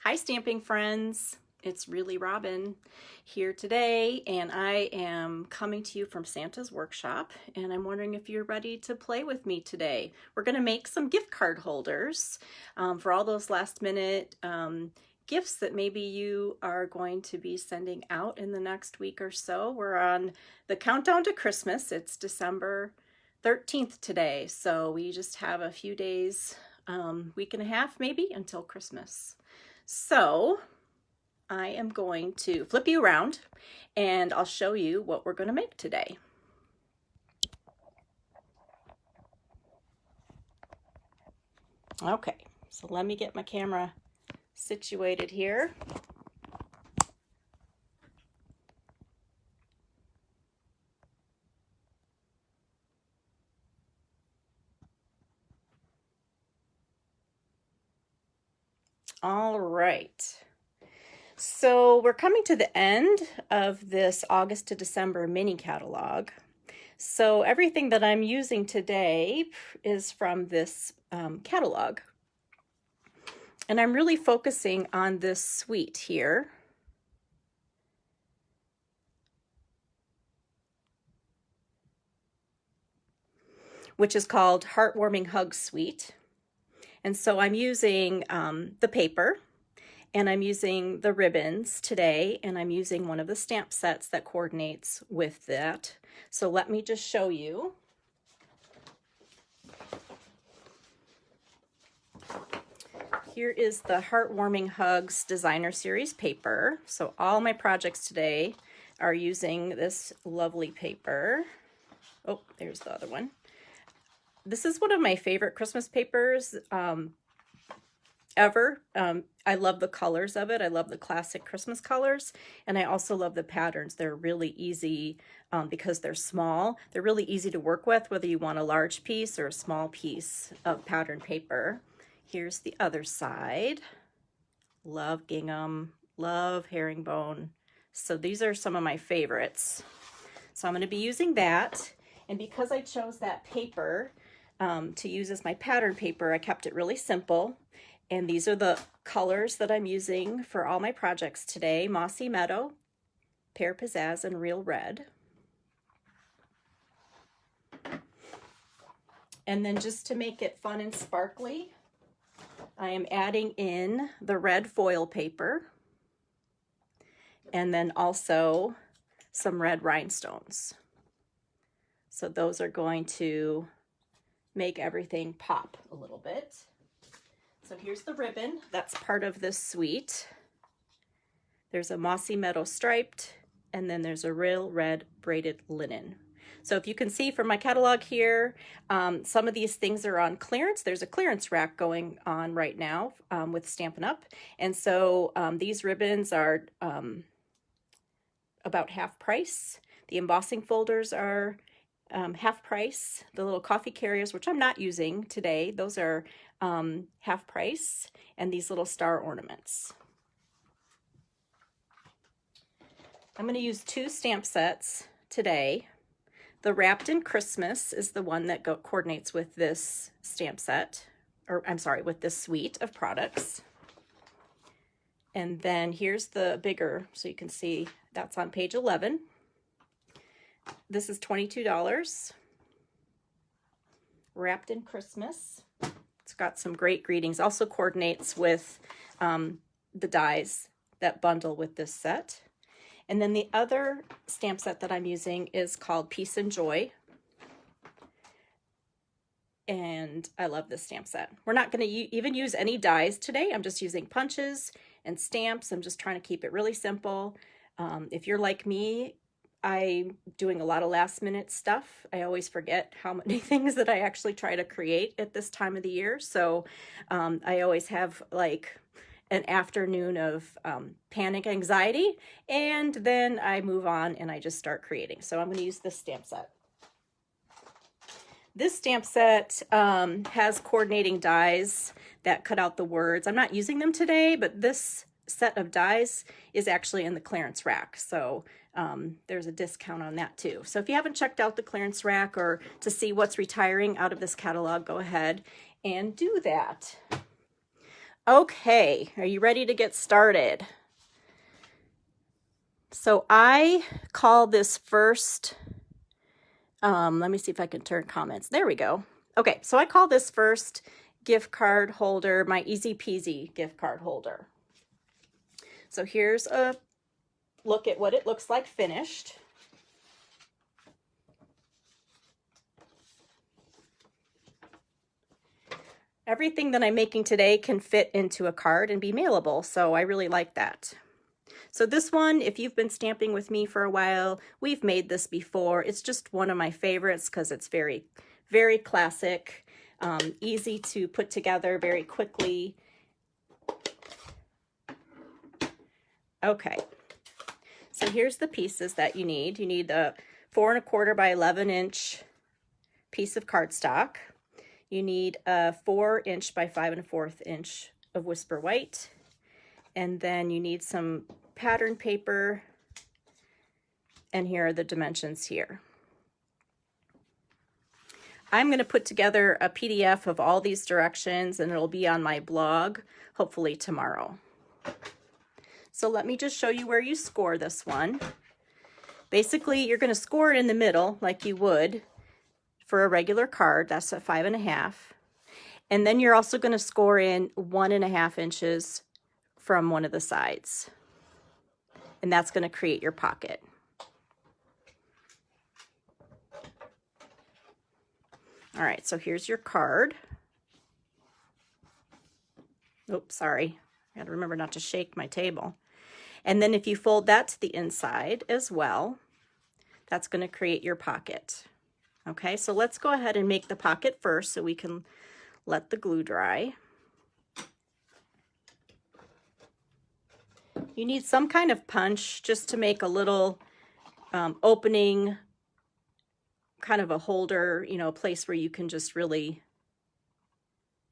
Hi stamping friends, it's really Robin here today, and I am coming to you from Santa's workshop, and I'm wondering if you're ready to play with me today. We're going to make some gift card holders for all those last minute gifts that maybe you are going to be sending out in the next week or so. We're on the countdown to Christmas. It's December 13th today, so we just have a few days, week and a half maybe, until Christmas. So I am going to flip you around and I'll show you what we're going to make today. Okay, so let me get my camera situated here. All right. So we're coming to the end of this August to December mini catalog. So everything that I'm using today is from this catalog. And I'm really focusing on this suite here. Which is called Heartwarming Hug Suite. And so I'm using the paper, and I'm using the ribbons today, and I'm using one of the stamp sets that coordinates with that. So let me just show you. Here is the Heartwarming Hugs Designer Series paper. So all my projects today are using this lovely paper. Oh, there's the other one. This is one of my favorite Christmas papers ever. I love the colors of it. I love the classic Christmas colors, and I also love the patterns. They're really easy because they're small. They're really easy to work with, whether you want a large piece or a small piece of pattern paper. Here's the other side. Love gingham, love herringbone. So these are some of my favorites. So I'm going to be using that, and because I chose that paper to use as my pattern paper, I kept it really simple. And these are the colors that I'm using for all my projects today: Mossy Meadow, Pear Pizzazz, and Real Red. And then just to make it fun and sparkly, I am adding in the red foil paper, and then also some red rhinestones. So those are going to make everything pop a little bit. So here's the ribbon that's part of this suite. There's a Mossy Meadow striped, and then there's a Real Red braided linen. So if you can see from my catalog here, some of these things are on clearance. There's a clearance rack going on right now with Stampin' Up! And so these ribbons are about half price. The embossing folders are half price. The little coffee carriers, which I'm not using today, those are half price, and these little star ornaments. I'm going to use two stamp sets today. The Wrapped in Christmas is the one that coordinates with this stamp set, or I'm sorry, with this suite of products. And then here's the bigger, so you can see that's on page 11. This is $22. Wrapped in Christmas. It's got some great greetings. Also coordinates with the dies that bundle with this set. And then the other stamp set that I'm using is called Peace and Joy. And I love this stamp set. We're not going to even use any dies today. I'm just using punches and stamps. I'm just trying to keep it really simple. If you're like me, I'm doing a lot of last minute stuff. I always forget how many things that I actually try to create at this time of the year. So I always have like an afternoon of panic anxiety, and then I move on and I just start creating. So I'm going to use this stamp set. This stamp set has coordinating dies that cut out the words. I'm not using them today, but this set of dies is actually in the clearance rack. So there's a discount on that too. So if you haven't checked out the clearance rack or to see what's retiring out of this catalog, go ahead and do that. Okay, are you ready to get started? So I call this first, let me see if I can turn comments. There we go. Okay, so I call this first gift card holder my Easy Peasy gift card holder. So here's a look at what it looks like finished. Everything that I'm making today can fit into a card and be mailable, so I really like that. So this one, if you've been stamping with me for a while, we've made this before. It's just one of my favorites because it's very, very classic, easy to put together very quickly. Okay, so here's the pieces that you need. You need a 4 1/4 by 11 inch piece of cardstock. You need a 4 inch by 5 1/4 inch of Whisper White. And then you need some pattern paper. And here are the dimensions here. I'm going to put together a PDF of all these directions and it'll be on my blog, hopefully tomorrow. So let me just show you where you score this one. Basically, you're going to score it in the middle like you would for a regular card. That's at 5 1/2. And then you're also going to score in 1 1/2 inches from one of the sides. And that's going to create your pocket. All right, so here's your card. Oops, sorry. I got to remember not to shake my table. And then if you fold that to the inside as well, that's going to create your pocket. Okay, so let's go ahead and make the pocket first so we can let the glue dry. You need some kind of punch just to make a little opening, kind of a holder, you know, a place where you can just really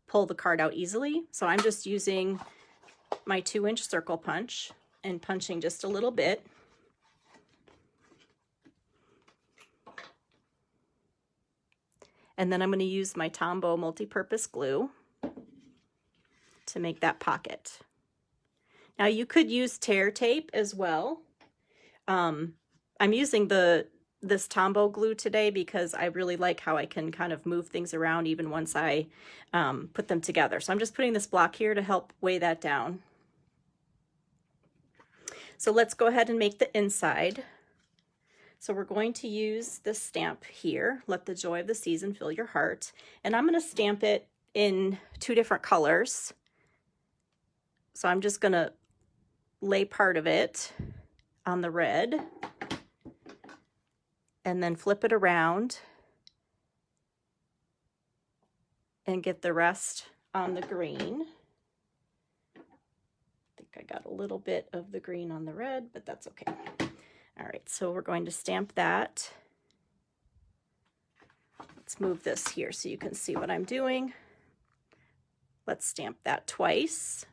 pull the card out easily. So I'm just using my 2 inch circle punch and punching just a little bit. And then I'm going to use my Tombow multi-purpose glue to make that pocket. Now you could use tear tape as well. I'm using this Tombow glue today because I really like how I can kind of move things around even once I put them together. So I'm just putting this block here to help weigh that down. So let's go ahead and make the inside. So we're going to use this stamp here, Let the Joy of the Season Fill Your Heart. And I'm going to stamp it in 2 different colors. So I'm just going to lay part of it on the red and then flip it around and get the rest on the green. I think I got a little bit of the green on the red, but that's okay. All right, so we're going to stamp that. Let's move this here so you can see what I'm doing. Let's stamp that twice.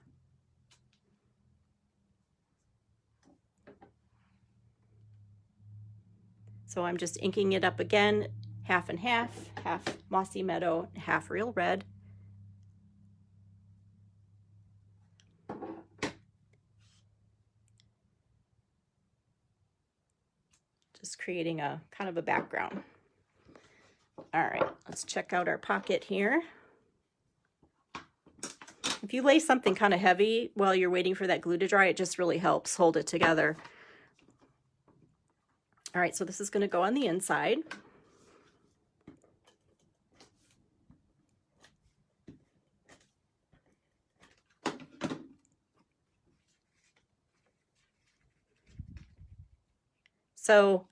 So I'm just inking it up again, half and half, half Mossy Meadow, half Real Red. Just creating a kind of a background. All right, let's check out our pocket here. If you lay something kind of heavy while you're waiting for that glue to dry, it just really helps hold it together. All right, so this is going to go on the inside. So,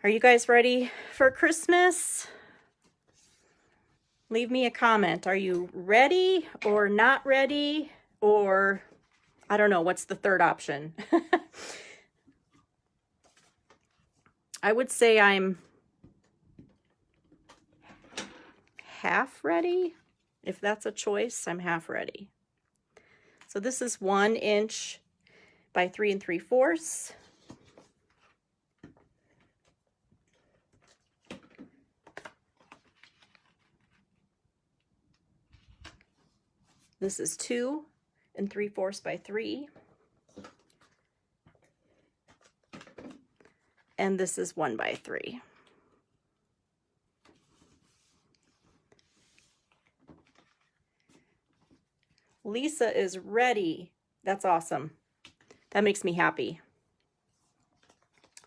are you guys ready for Christmas? Leave me a comment. Are you ready or not ready? Or, I don't know, what's the third option? I would say I'm half ready. If that's a choice, I'm half ready. So this is 1 inch by 3 3/4. This is 2 3/4 by 3. And this is 1 by 3. Lisa is ready. That's awesome. That makes me happy.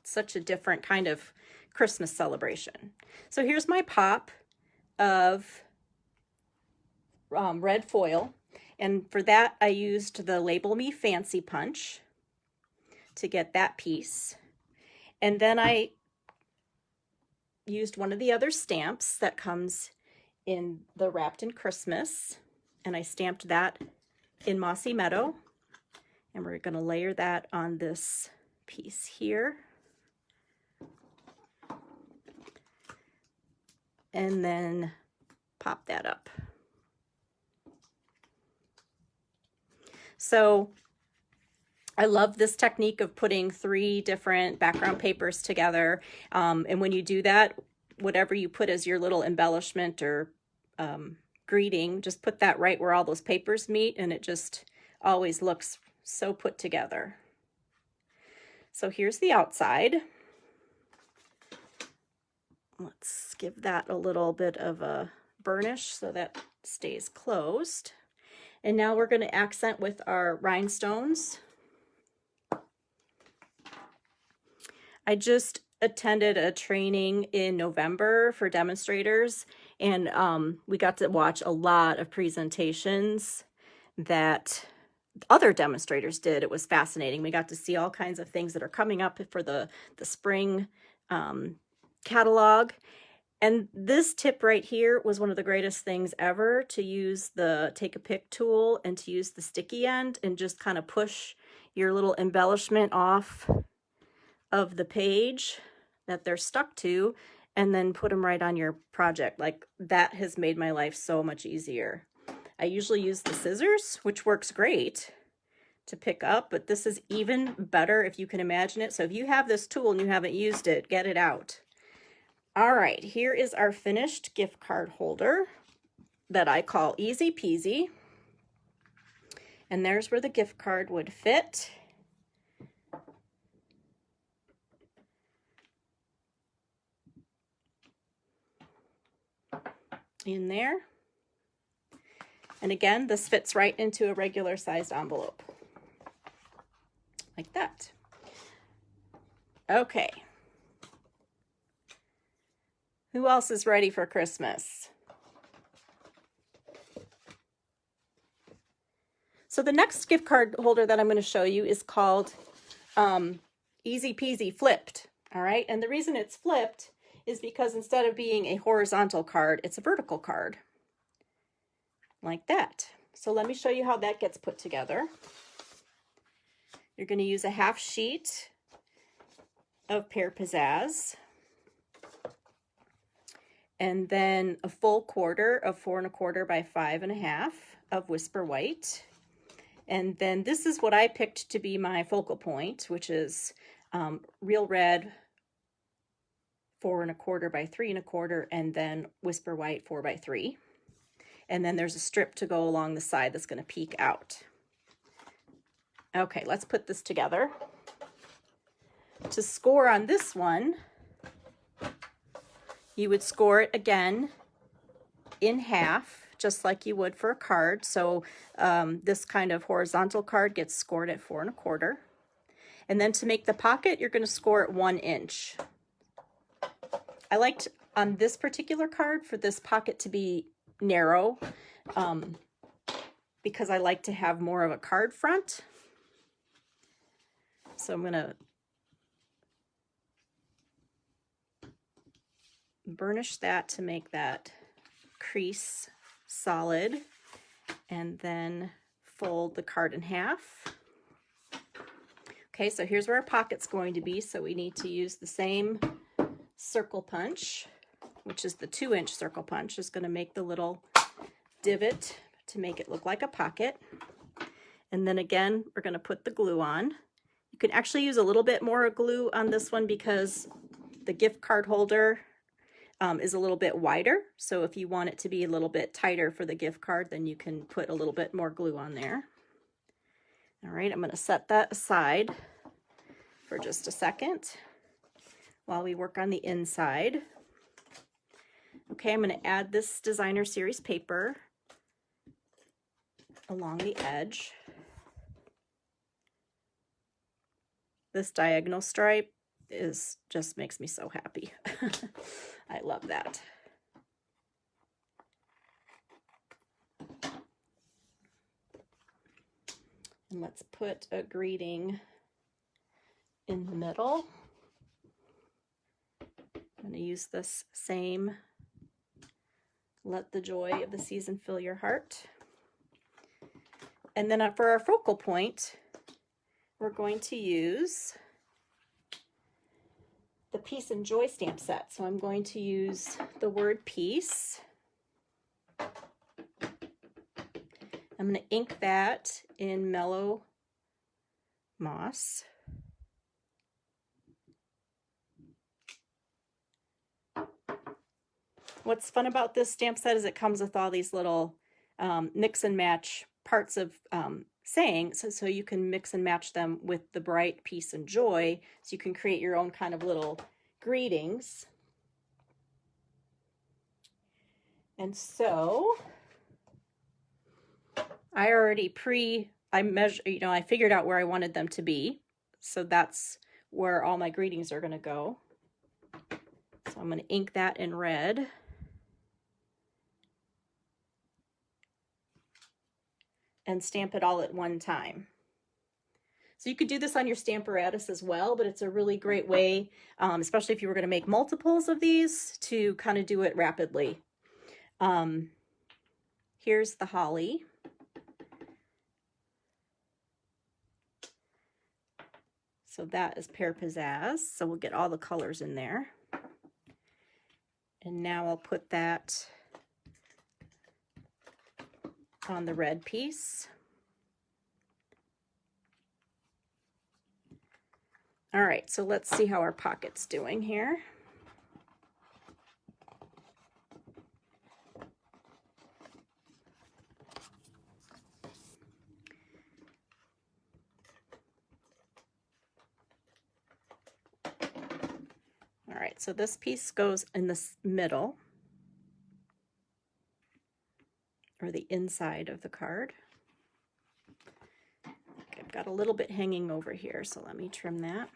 It's such a different kind of Christmas celebration. So here's my pop of red foil. And for that, I used the Label Me Fancy Punch to get that piece. And then I used one of the other stamps that comes in the Wrapped in Christmas, and I stamped that in Mossy Meadow. And we're going to layer that on this piece here. And then pop that up. So I love this technique of putting 3 different background papers together. And when you do that, whatever you put as your little embellishment or greeting, just put that right where all those papers meet, and it just always looks so put together. So here's the outside. Let's give that a little bit of a burnish so that stays closed. And now we're going to accent with our rhinestones. I just attended a training in November for demonstrators, and we got to watch a lot of presentations that other demonstrators did. It was fascinating. We got to see all kinds of things that are coming up for the spring catalog. And this tip right here was one of the greatest things ever, to use the Take a Pick tool and to use the sticky end and just kind of push your little embellishment off of the page that they're stuck to, and then put them right on your project. Like, that has made my life so much easier. I usually use the scissors, which works great to pick up, but this is even better if you can imagine it. So if you have this tool and you haven't used it, get it out. All right, here is our finished gift card holder that I call Easy Peasy. And there's where the gift card would fit. In there. And again, this fits right into a regular sized envelope. Like that. Okay. Who else is ready for Christmas? So the next gift card holder that I'm going to show you is called Easy Peasy Flipped. All right. And the reason it's flipped is because instead of being a horizontal card, it's a vertical card. Like that. So let me show you how that gets put together. You're going to use a half sheet of Pear Pizzazz, and then a full quarter of 4 1/4 by 5 1/2 of Whisper White. And then this is what I picked to be my focal point, which is Real Red 4 1/4 by 3 1/4, and then Whisper White 4 by 3. And then there's a strip to go along the side that's going to peek out. Okay, let's put this together. To score on this one, you would score it again in half, just like you would for a card. So this kind of horizontal card gets scored at 4 1/4. And then to make the pocket, you're going to score it 1 inch. I liked on this particular card for this pocket to be narrow because I like to have more of a card front. So I'm going to burnish that to make that crease solid, and then fold the card in half. Okay, so here's where our pocket's going to be. So we need to use the same circle punch, which is the 2-inch circle punch, is going to make the little divot to make it look like a pocket. And then again, we're going to put the glue on. You can actually use a little bit more glue on this one because the gift card holder is a little bit wider. So if you want it to be a little bit tighter for the gift card, then you can put a little bit more glue on there. All right, I'm going to set that aside for just a second while we work on the inside. Okay, I'm going to add this designer series paper along the edge. This diagonal stripe just makes me so happy. I love that. And let's put a greeting in the middle. I'm going to use this same "Let the joy of the season fill your heart." And then for our focal point, we're going to use the Peace and Joy stamp set. So I'm going to use the word peace. I'm going to ink that in Mellow Moss. What's fun about this stamp set is it comes with all these little mix and match parts of sayings, so you can mix and match them with the bright peace and joy, so you can create your own kind of little greetings. And so I already I figured out where I wanted them to be, so that's where all my greetings are going to go. So I'm going to ink that in red. And stamp it all at one time. So you could do this on your Stamparatus as well, but it's a really great way, especially if you were going to make multiples of these, to kind of do it rapidly. Here's the holly. So that is Pear Pizzazz. So we'll get all the colors in there. And now I'll put that on the red piece. All right, so let's see how our pocket's doing here. All right, so this piece goes in the middle, or the inside of the card. Okay, I've got a little bit hanging over here, so let me trim that.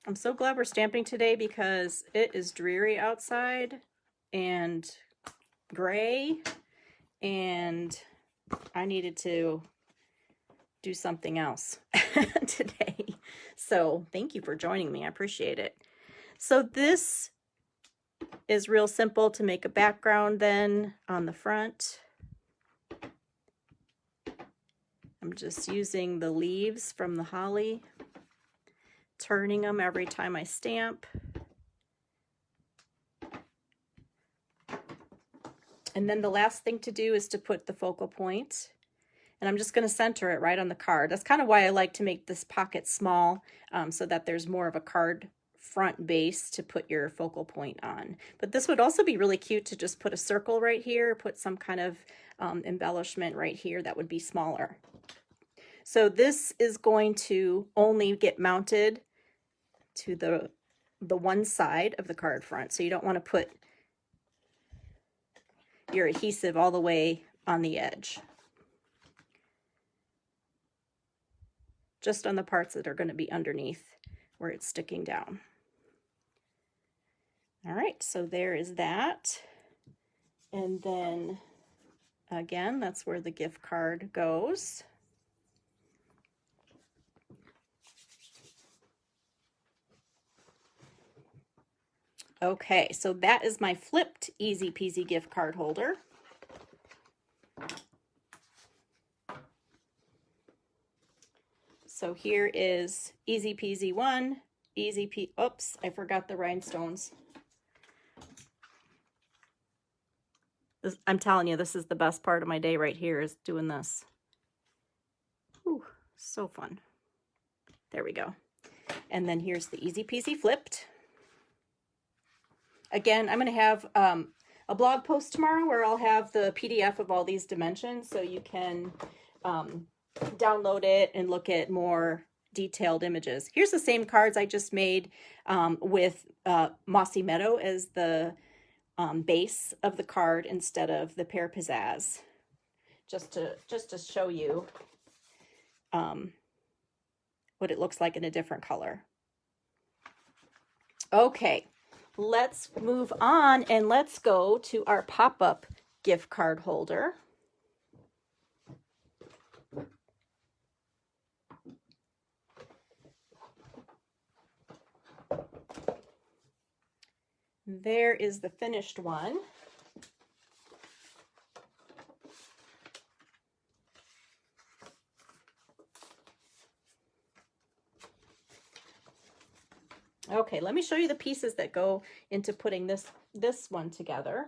I'm so glad we're stamping today because it is dreary outside and gray, and I needed to do something else today. So thank you for joining me. I appreciate it. So this is real simple to make a background then on the front. I'm just using the leaves from the holly, turning them every time I stamp. And then the last thing to do is to put the focal point. And I'm just going to center it right on the card. That's kind of why I like to make this pocket small, so that there's more of a card front base to put your focal point on. But this would also be really cute to just put a circle right here, put some kind of embellishment right here that would be smaller. So this is going to only get mounted to the one side of the card front. So you don't want to put your adhesive all the way on the edge. Just on the parts that are going to be underneath where it's sticking down. All right, so there is that. And then again, that's where the gift card goes. Okay, so that is my flipped Easy Peasy gift card holder. So here is Easy Peasy 1, oops, I forgot the rhinestones. I'm telling you, this is the best part of my day right here, is doing this. Whew, So fun. There we go. And then here's the Easy Peasy flipped. Again, I'm going to have a blog post tomorrow where I'll have the PDF of all these dimensions so you can download it and look at more detailed images. Here's the same cards I just made with Mossy Meadow as the base of the card instead of the Pear Pizzazz, just to show you what it looks like in a different color. Okay, let's move on and let's go to our pop-up gift card holder. There is the finished one. Okay, let me show you the pieces that go into putting this one together.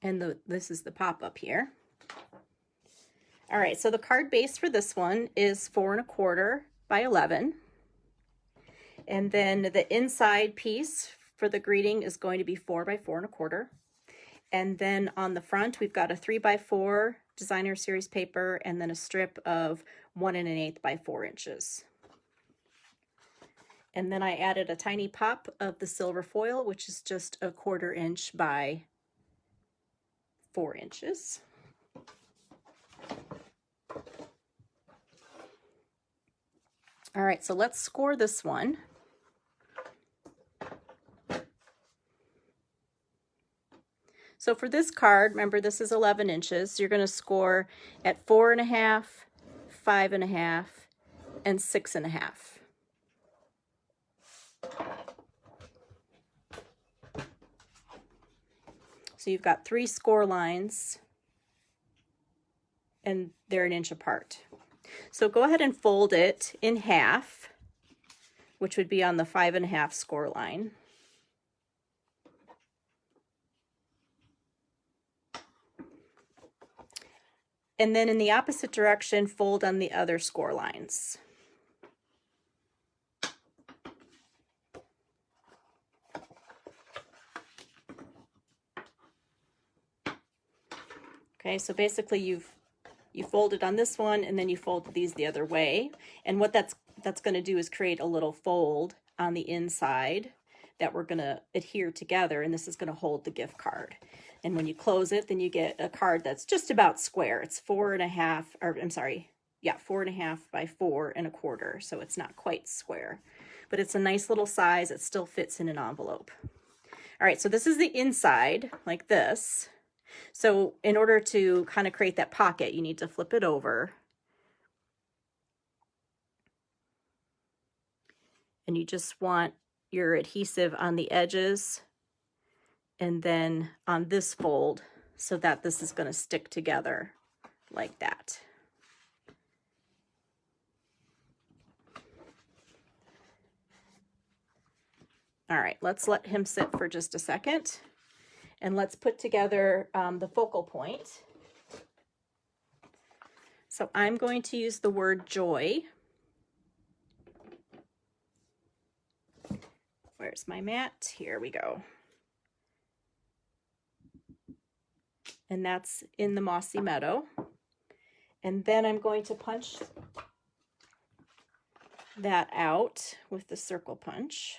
And this is the pop-up here. All right, so the card base for this one is 4 1/4 by 11. And then the inside piece for the greeting is going to be 4 by 4 1/4. And then on the front, we've got a 3 by 4 designer series paper and then a strip of 1 1/8 by 4 inches. And then I added a tiny pop of the silver foil, which is just a 1/4 inch by 4 inches. All right, so let's score this one. So for this card, remember this is 11 inches. You're going to score at 4 1/2, 5 1/2, and 6 1/2. So you've got 3 score lines, and they're 1 inch apart. So go ahead and fold it in half, which would be on the 5 1/2 score line. And then in the opposite direction, fold on the other score lines. Okay, so basically you folded on this one and then you fold these the other way. And what that's going to do is create a little fold on the inside that we're going to adhere together, and this is going to hold the gift card. And when you close it, then you get a card that's just about square. It's 4 1/2, or I'm sorry, yeah, 4 1/2 by 4 1/4. So it's not quite square, but it's a nice little size. It still fits in an envelope. All right, so this is the inside, like this. So in order to kind of create that pocket, you need to flip it over. And you just want your adhesive on the edges and then on this fold so that this is going to stick together like that. All right, let's let him sit for just a second. And let's put together the focal point. So I'm going to use the word joy. Where's my mat? Here we go. And that's in the Mossy Meadow. And then I'm going to punch that out with the circle punch.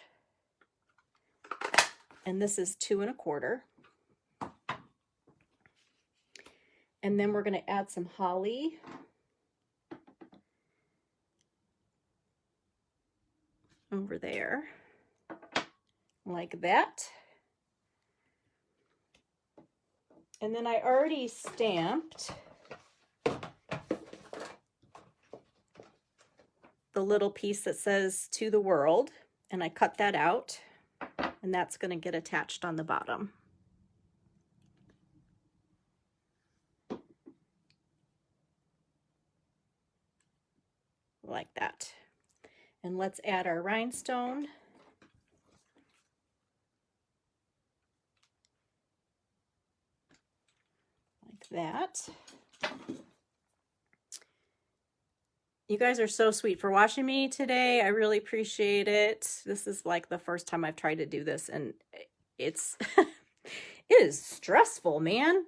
And this is 2 1/4. And then we're going to add some holly. Over there, like that. And then I already stamped the little piece that says "To the World," and I cut that out, and that's going to get attached on the bottom. Like that. And let's add our rhinestone. like that. You guys are so sweet for watching me today. I really appreciate it. This is like the first time I've tried to do this, and it's it is stressful, man.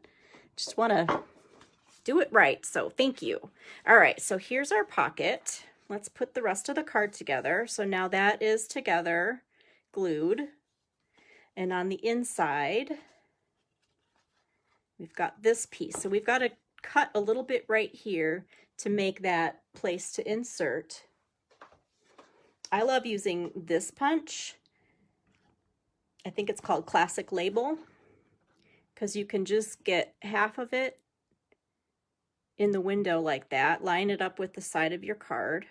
Just want to do it right. So thank you. All right, so here's our pocket. Let's put the rest of the card together. So now that is together, glued. And on the inside, we've got this piece. So we've got to cut a little bit right here to make that place to insert. I love using this punch. I think it's called Classic Label, because you can just get half of it in the window like that. Line it up with the side of your card.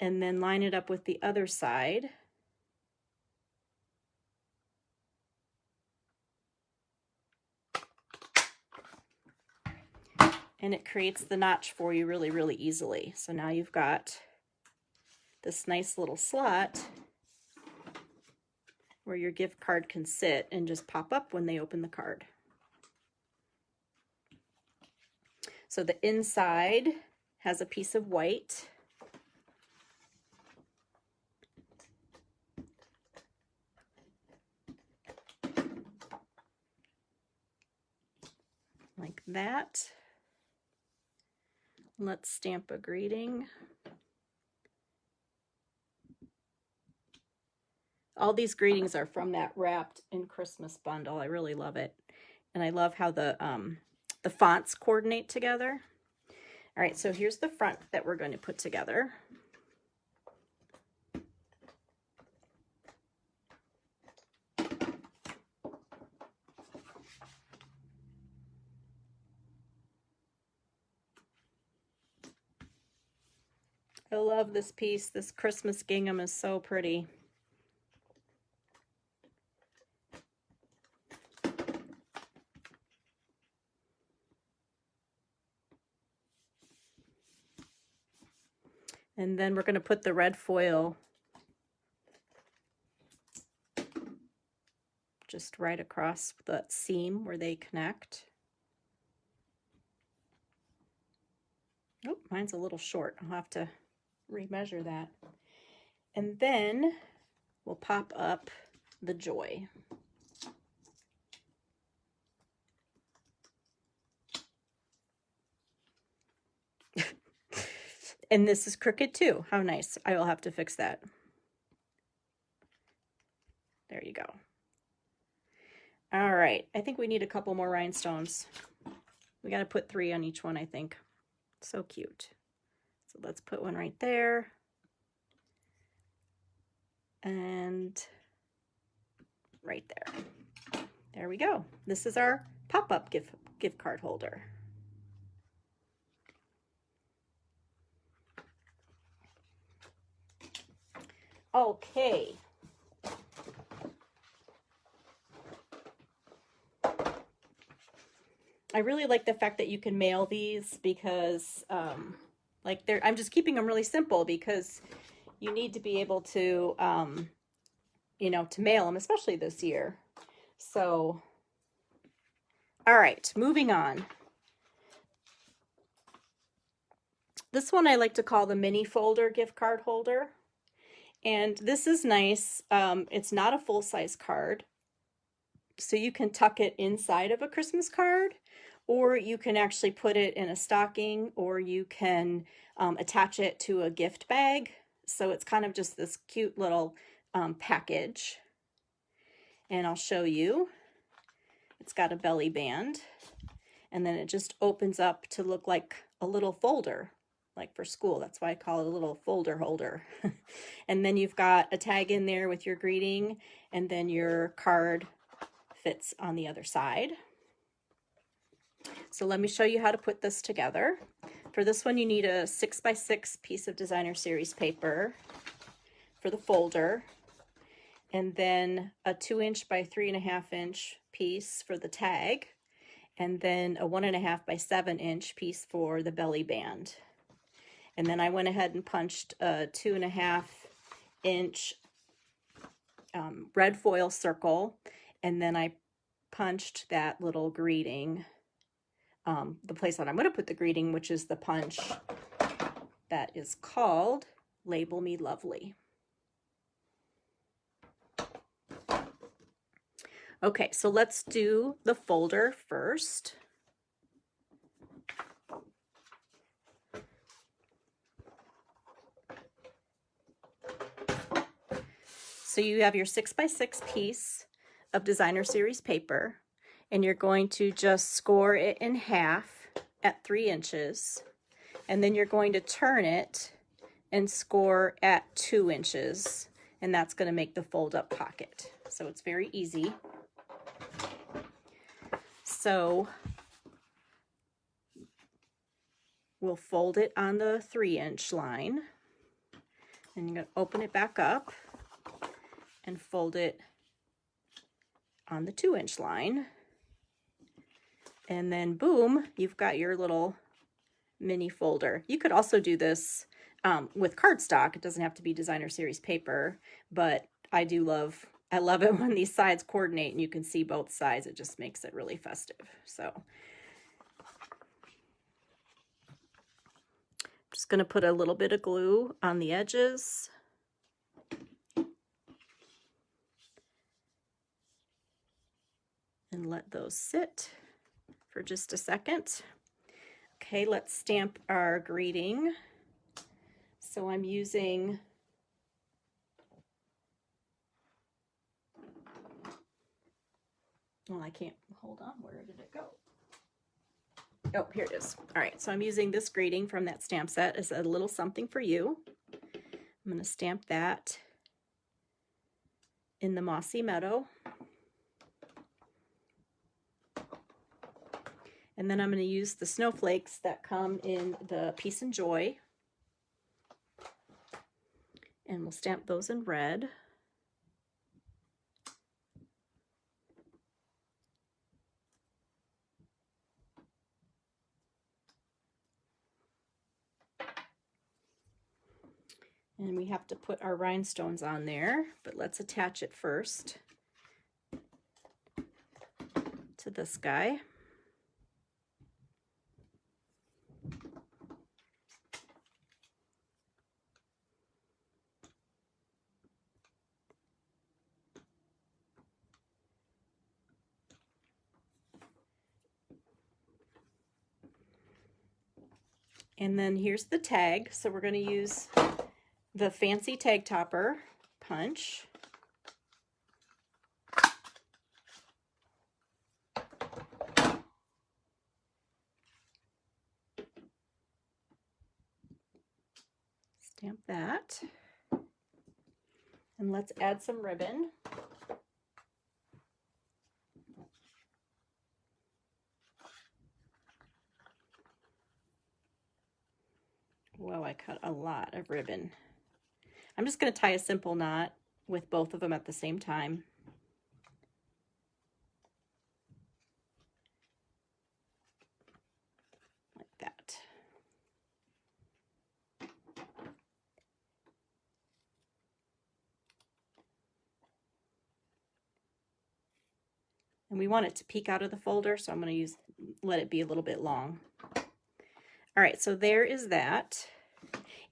And then line it up with the other side. And it creates the notch for you really, really easily. So now you've got this nice little slot where your gift card can sit and just pop up when they open the card. So the inside has a piece of white. Like that. Let's stamp a greeting. All these greetings are from that Wrapped in Christmas bundle. I really love it. And I love how the fonts coordinate together. All right, so here's the front that we're going to put together. I love this piece. This Christmas gingham is so pretty. And then we're going to put the red foil just right across the seam where they connect. Oh, mine's a little short. I'll have to remeasure that. And then we'll pop up the joy. And this is crooked too. How nice. I will have to fix that. There you go. All right. I think we need a couple more rhinestones. We got to put 3 on each one, I think. So cute. So let's put one right there. And right there. There we go. This is our pop-up gift card holder. Okay. I really like the fact that you can mail these because like I'm just keeping them really simple because you need to be able to you know, to mail them, especially this year. So all right, moving on. This one I like to call the mini folder gift card holder. And this is nice. It's not a full-size card, so you can tuck it inside of a Christmas card, or you can actually put it in a stocking, or you can attach it to a gift bag. So it's kind of just this cute little package. And I'll show you. It's got a belly band, and then it just opens up to look like a little folder, like for school. That's why I call it a little folder holder. And then you've got a tag in there with your greeting, and then your card fits on the other side. So let me show you how to put this together. For this one, you need a 6x6 piece of designer series paper for the folder, and then a 2" by 3.5" piece for the tag, and then a 1.5 by 7" piece for the belly band. And then I went ahead and punched a 2.5" red foil circle, and then I punched that little greeting, the place that I'm going to put the greeting, which is the punch that is called Label Me Lovely. Okay, so let's do the folder first. So you have your 6x6 piece of designer series paper, and you're going to just score it in half at 3 inches, and then you're going to turn it and score at 2 inches, and that's going to make the fold up pocket. So it's very easy. So we'll fold it on the 3-inch line, and you're going to open it back up and fold it on the 2-inch line, and then boom, you've got your little mini folder. You could also do this with cardstock. It doesn't have to be designer series paper, but I love it when these sides coordinate and you can see both sides. It just makes it really festive. So I'm just going to put a little bit of glue on the edges. And let those sit for just a second. Okay, let's stamp our greeting. So I'm using well, I can't, hold on, where did it go? Oh, here it is. All right, so I'm using this greeting from that stamp set as a little something for you. I'm going to stamp that in the Mossy Meadow. And then I'm going to use the snowflakes that come in the Peace and Joy. And we'll stamp those in red. And we have to put our rhinestones on there, but let's attach it first to this guy. And then here's the tag. So we're going to use the fancy tag topper punch. Stamp that. And let's add some ribbon. Whoa, I cut a lot of ribbon. I'm just going to tie a simple knot with both of them at the same time. Like that. And we want it to peek out of the folder, so I'm going to let it be a little bit long. All right, so there is that.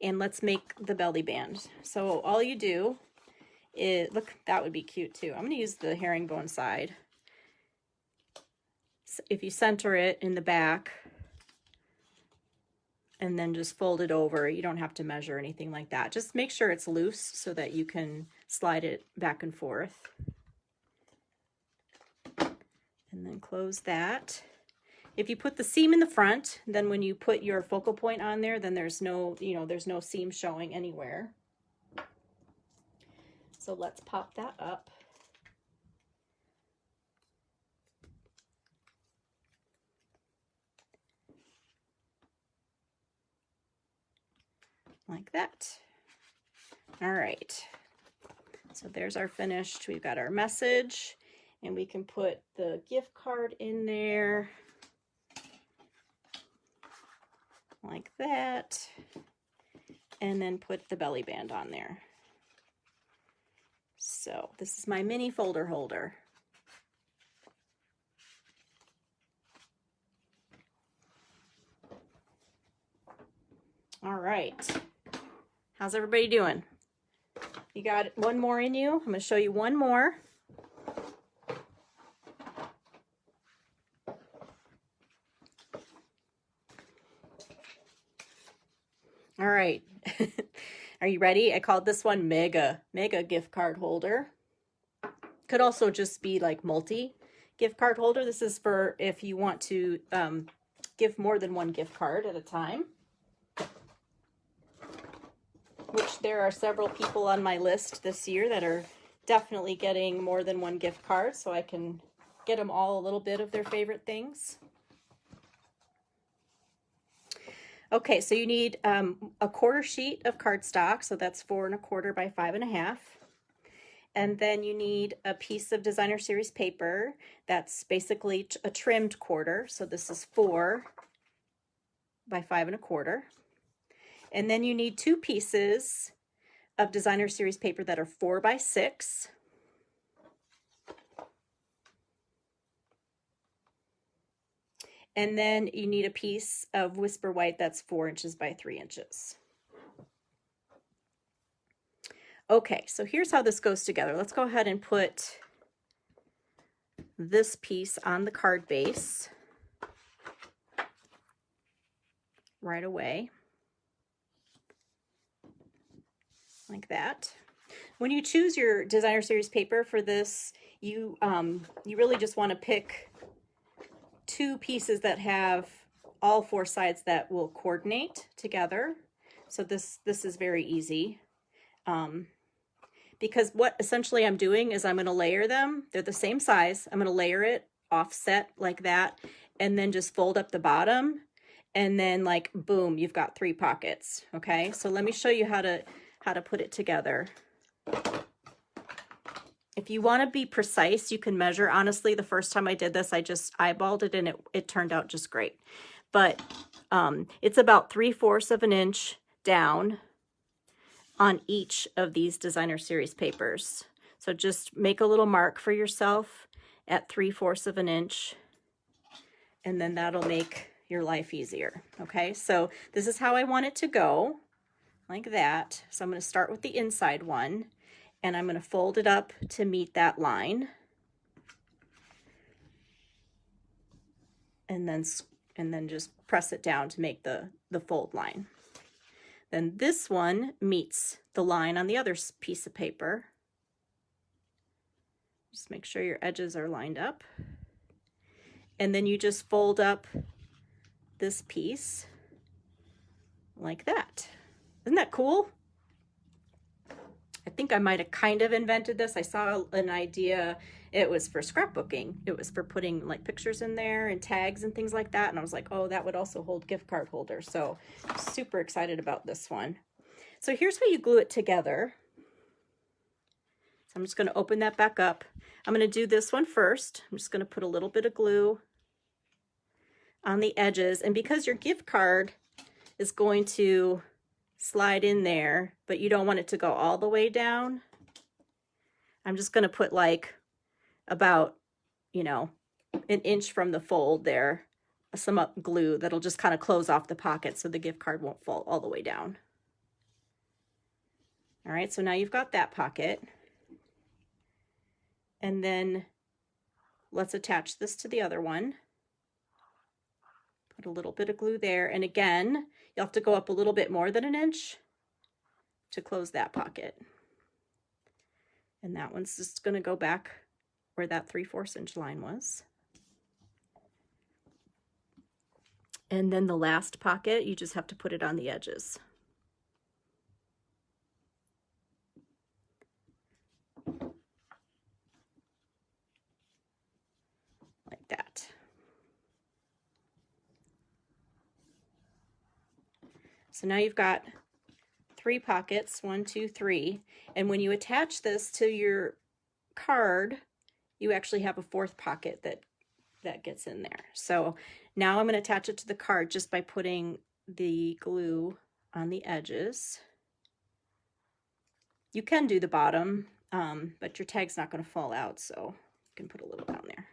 And let's make the belly band. So all you do is, look, that would be cute too. I'm going to use the herringbone side. So if you center it in the back and then just fold it over, you don't have to measure anything like that. Just make sure it's loose so that you can slide it back and forth. And then close that. If you put the seam in the front, then when you put your focal point on there, then there's no, there's no seam showing anywhere. So let's pop that up. Like that. All right. So there's our finished. We've got our message, and we can put the gift card in there. Like that, and then put the belly band on there. So this is my mini folder holder. All right. How's everybody doing? You got one more in you? I'm going to show you one more. All right. Are you ready? I called this one Mega gift card holder. Could also just be like multi gift card holder. This is for if you want to give more than one gift card at a time. Which there are several people on my list this year that are definitely getting more than one gift card, so I can get them all a little bit of their favorite things. Okay, so you need a quarter sheet of cardstock, so that's 4 1/4 by 5 1/2. And then you need a piece of designer series paper that's basically a trimmed quarter, so this is 4 by 5 1/4. And then you need 2 pieces of designer series paper that are 4 by 6. And then you need a piece of Whisper White that's 4 inches by 3 inches. Okay, so here's how this goes together. Let's go ahead and put this piece on the card base right away. Like that. When you choose your designer series paper for this, you really just want to pick 2 pieces that have all 4 sides that will coordinate together. So this is very easy. Because what essentially I'm doing is I'm going to layer them. They're the same size. I'm going to layer it offset like that, and then just fold up the bottom, and then like boom, you've got 3 pockets. Okay, so let me show you how to put it together. If you want to be precise, you can measure. Honestly, the first time I did this, I just eyeballed it and it turned out just great. But it's about 3/4 of an inch down on each of these designer series papers. So just make a little mark for yourself at 3/4 of an inch, and then that'll make your life easier. Okay, so this is how I want it to go, like that. So I'm going to start with the inside one, and I'm going to fold it up to meet that line, and then just press it down to make the fold line. Then this one meets the line on the other piece of paper. Just make sure your edges are lined up. And then you just fold up this piece like that. Isn't that cool? I think I might have kind of invented this. I saw an idea. It was for scrapbooking. It was for putting like pictures in there and tags and things like that. And I was like, oh, that would also hold gift card holders. So super excited about this one. So here's how you glue it together. So I'm just going to open that back up. I'm going to do this one first. I'm just going to put a little bit of glue on the edges. And because your gift card is going to slide in there, but you don't want it to go all the way down, I'm just going to put like about, you know, an inch from the fold there, some up glue that'll just kind of close off the pocket so the gift card won't fall all the way down. All right, so now you've got that pocket. And then let's attach this to the other one. Put a little bit of glue there. And again, you'll have to go up a little bit more than an inch to close that pocket. And that one's just going to go back where that 3/4 inch line was. And then the last pocket, you just have to put it on the edges. Like that. So now you've got 3 pockets, 1, 2, 3. And when you attach this to your card, you actually have a 4th pocket that gets in there. So now I'm going to attach it to the card just by putting the glue on the edges. You can do the bottom. but your tag's not going to fall out, so you can put a little down there.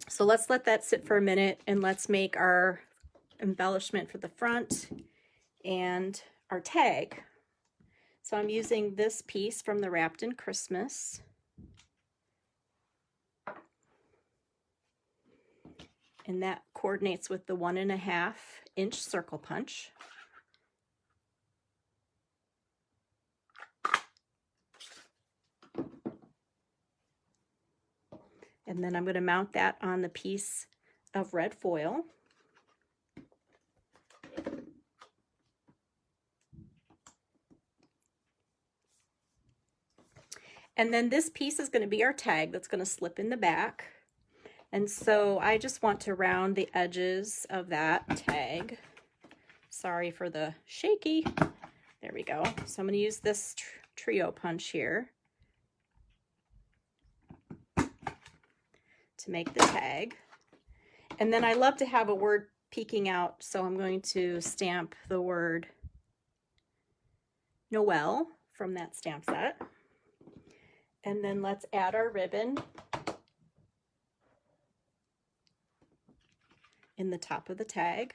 So let's let that sit for a minute, and let's make our embellishment for the front and our tag. So I'm using this piece from the Wrapped in Christmas. And that coordinates with the 1.5 inch circle punch. And then I'm going to mount that on the piece of red foil. And then this piece is going to be our tag that's going to slip in the back. And so I just want to round the edges of that tag. Sorry for the shaky. There we go. So I'm going to use this trio punch here to make the tag. And then I love to have a word peeking out, so I'm going to stamp the word Noel from that stamp set. And then let's add our ribbon in the top of the tag.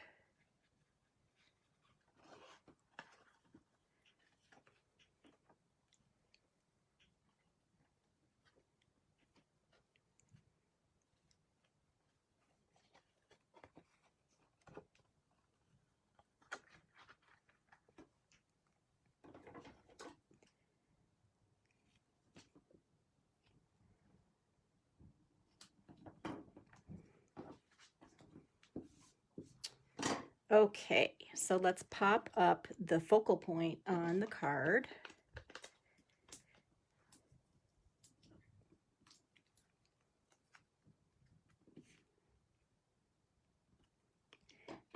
Okay, so let's pop up the focal point on the card.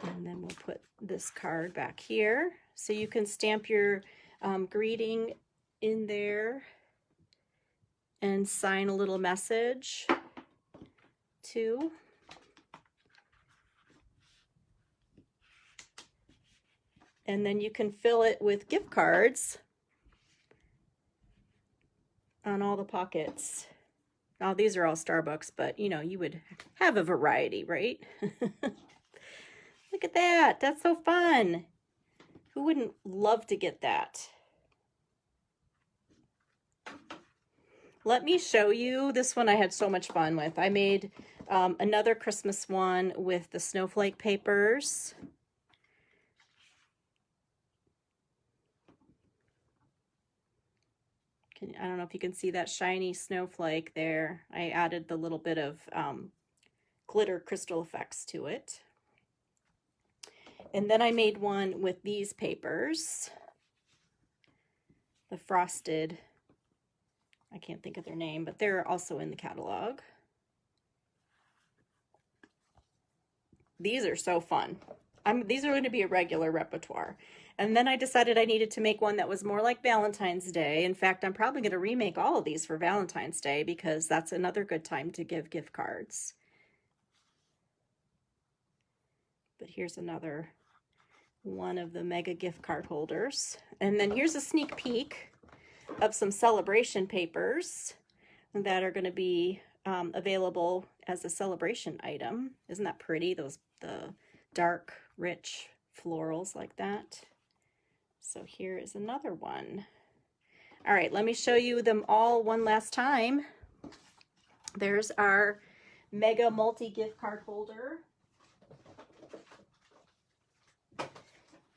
And then we'll put this card back here. So you can stamp your greeting in there and sign a little message too. And then you can fill it with gift cards on all the pockets. Now these are all Starbucks, but you know, you would have a variety, right? Look at that. That's so fun. Who wouldn't love to get that? Let me show you this one I had so much fun with. I made another Christmas one with the snowflake papers. I don't know if you can see that shiny snowflake there. I added the little bit of glitter crystal effects to it. And then I made one with these papers. The frosted, I can't think of their name, but they're also in the catalog. These are so fun. These are going to be a regular repertoire. And then I decided I needed to make one that was more like Valentine's Day. In fact, I'm probably going to remake all of these for Valentine's Day because that's another good time to give gift cards. But here's another one of the mega gift card holders. And then here's a sneak peek of some celebration papers that are going to be available as a celebration item. Isn't that pretty? The dark, rich florals like that. So here is another one. All right, let me show you them all one last time. There's our mega multi-gift card holder.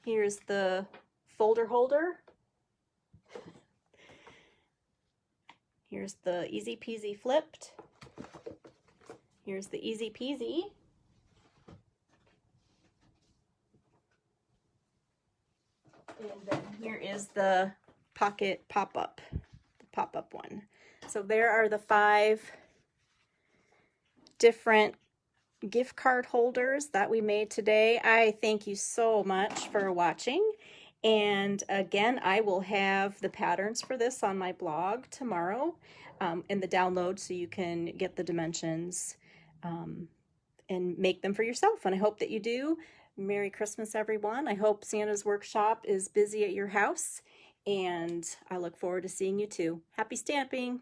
Here's the folder holder. Here's the Easy Peasy flipped. Here's the Easy Peasy. And then here is the pocket pop-up, the pop-up one. So there are the 5 different gift card holders that we made today. I thank you so much for watching. And again, I will have the patterns for this on my blog tomorrow in the download, so you can get the dimensions and make them for yourself. And I hope that you do. Merry Christmas, everyone. I hope Santa's Workshop is busy at your house, and I look forward to seeing you too. Happy stamping!